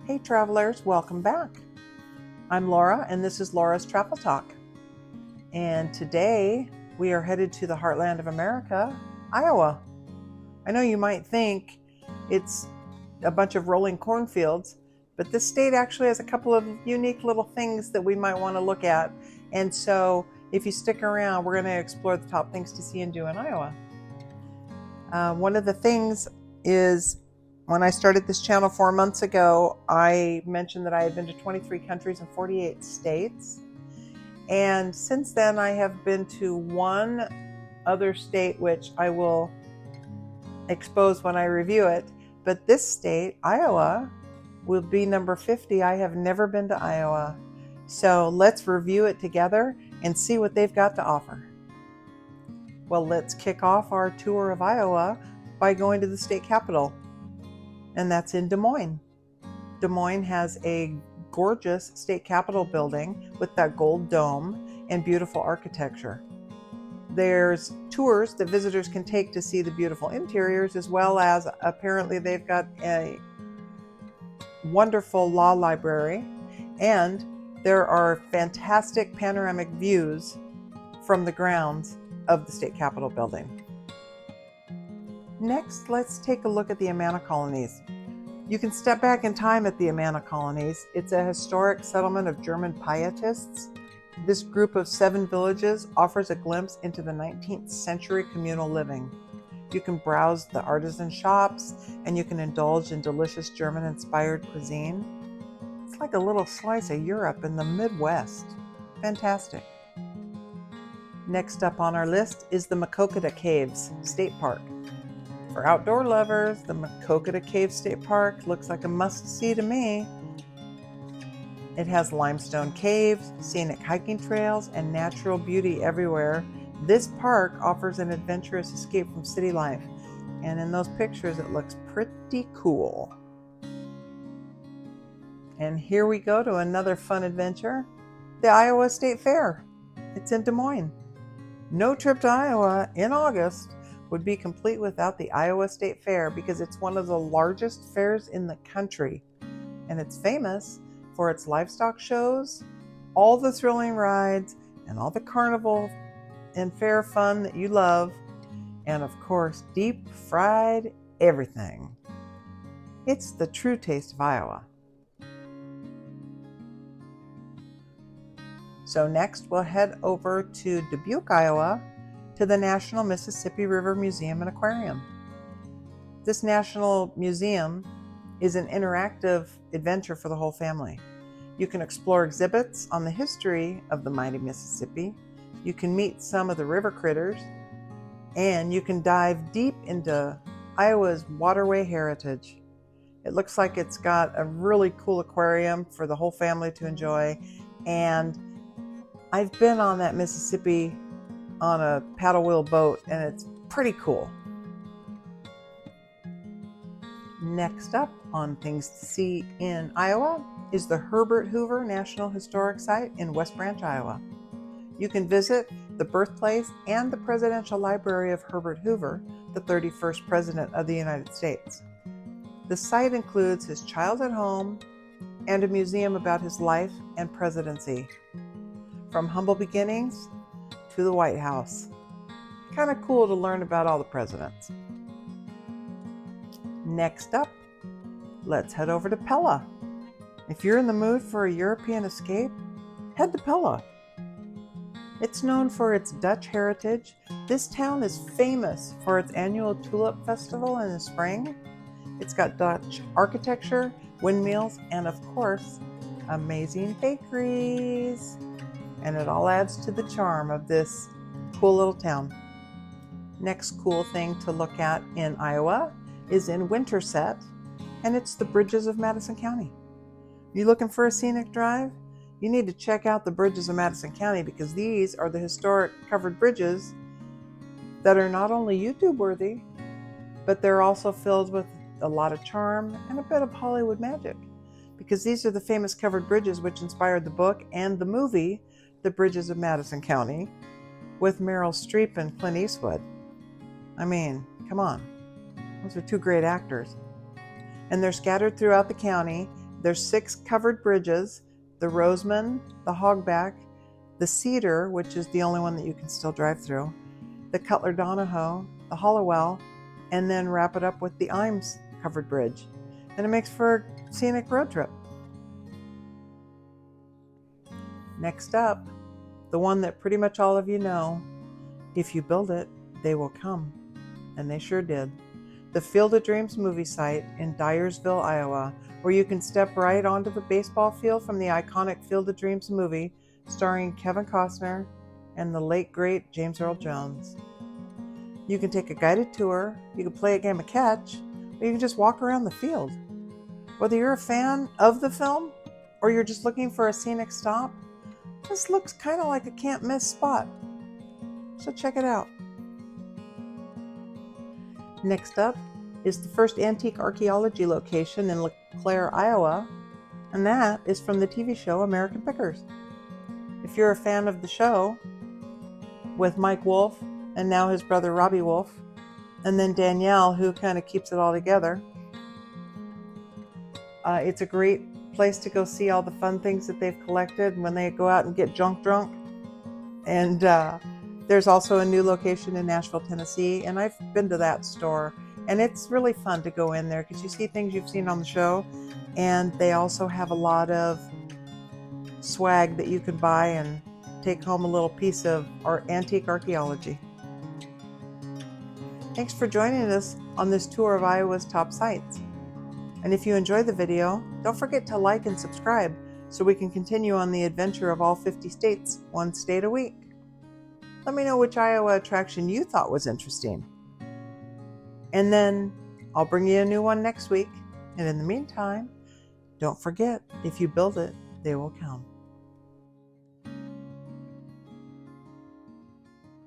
Hey travelers, welcome back. I'm Laura and this is Laura's Travel Talk. And today we are headed to the heartland of America, Iowa. I know you might think it's a bunch of rolling cornfields, but this state actually has a couple of unique little things that we might want to look at. And so if you stick around, we're going to explore the top things to see and do in Iowa. One of the things is, when I started this channel 4 months ago, I mentioned that I had been to 23 countries and 48 states. And since then, I have been to one other state, which I will expose when I review it. But this state, Iowa, will be number 50. I have never been to Iowa. So let's review it together and see what they've got to offer. Well, let's kick off our tour of Iowa by going to the state capital. And that's in Des Moines. Des Moines has a gorgeous state capitol building with that gold dome and beautiful architecture. There's tours that visitors can take to see the beautiful interiors, as well as apparently they've got a wonderful law library, and there are fantastic panoramic views from the grounds of the state capitol building. Next, let's take a look at the Amana colonies. You can step back in time at the Amana colonies. It's a historic settlement of German pietists. This group of 7 villages offers a glimpse into the 19th century communal living. You can browse the artisan shops and you can indulge in delicious German-inspired cuisine. It's like a little slice of Europe in the Midwest. Fantastic. Next up on our list is the Maquoketa Caves State Park. For outdoor lovers, the Maquoketa Cave State Park looks like a must-see to me. It has limestone caves, scenic hiking trails, and natural beauty everywhere. This park offers an adventurous escape from city life, and in those pictures it looks pretty cool. And here we go to another fun adventure, the Iowa State Fair. It's in Des Moines. No trip to Iowa in August would be complete without the Iowa State Fair, because it's one of the largest fairs in the country, and it's famous for its livestock shows, all the thrilling rides, and all the carnival and fair fun that you love, and of course deep fried everything. It's the true taste of Iowa. So next we'll head over to Dubuque, Iowa, to the National Mississippiriver Museum and Aquarium. This National Museum is an interactive adventure for the whole family. You can explore exhibits on the history of the mighty Mississippi, you can meet some of the river critters, and you can dive deep into Iowa's waterway heritage. It looks like it's got a really cool aquarium for the whole family to enjoy, and I've been on that Mississippi on a paddle wheel boat, and it's pretty cool. Next up on things to see in Iowa is the Herbert Hoover National Historic Site in West Branch, Iowa. You can visit the birthplace and the Presidential Library of Herbert Hoover, the 31st President of the United States. The site includes his childhood home and a museum about his life and presidency, from humble beginnings to the White House. Kind of cool to learn about all the presidents. Next up, let's head over to Pella. If you're in the mood for a European escape, head to Pella. It's known for its Dutch heritage. This town is famous for its annual Tulip Festival in the spring. It's got Dutch architecture, windmills, and of course, amazing bakeries. And it all adds to the charm of this cool little town. Next cool thing to look at in Iowa is in Winterset, and it's the bridges of Madison County. You looking for a scenic drive? You need to check out the bridges of Madison County, because these are the historic covered bridges that are not only YouTube worthy, but they're also filled with a lot of charm and a bit of Hollywood magic, because these are the famous covered bridges which inspired the book and the movie The Bridges of Madison County, with Meryl Streep and Clint Eastwood. I mean, come on. Those are two great actors. And they're scattered throughout the county, There's 6 covered bridges: the Roseman, the Hogback, the Cedar, which is the only one that you can still drive through, the Cutler Donohoe, the Hollowell, and then wrap it up with the Imes covered bridge. And it makes for a scenic road trip. Next up, the one that pretty much all of you know: if you build it, they will come. And they sure did. The Fieldofdreams movie site in Dyersville, Iowa, where you can step right onto the baseball field from the iconic Fieldofdreams movie starring Kevin Costner and the late great James Earl Jones. You can take a guided tour, you can play a game of catch, or you can just walk around the field. Whether you're a fan of the film or you're just looking for a scenic stop, this looks kind of like a can't miss spot. So check it out. Next up is the first antique archaeology location in LeClaire, Iowa, and that is from the TV show American Pickers. If you're a fan of the show, with Mike Wolf and now his brother Robbie Wolf, and then Danielle, who kind of keeps it all together, it's a great place to go see all the fun things that they've collected when they go out and get drunk. And there's also a new location in Nashville, Tennessee, and I've been to that store, and it's really fun to go in there because you see things you've seen on the show, and they also have a lot of swag that you can buy and take home a little piece of our antique archaeology. Thanks for joining us on this tour of Iowa's top sites. And if you enjoyed the video, don't forget to like and subscribe so we can continue on the adventure of all 50 states, one state a week. Let me know which Iowa attraction you thought was interesting. And then I'll bring you a new one next week. And in the meantime, don't forget, if you build it, they will come.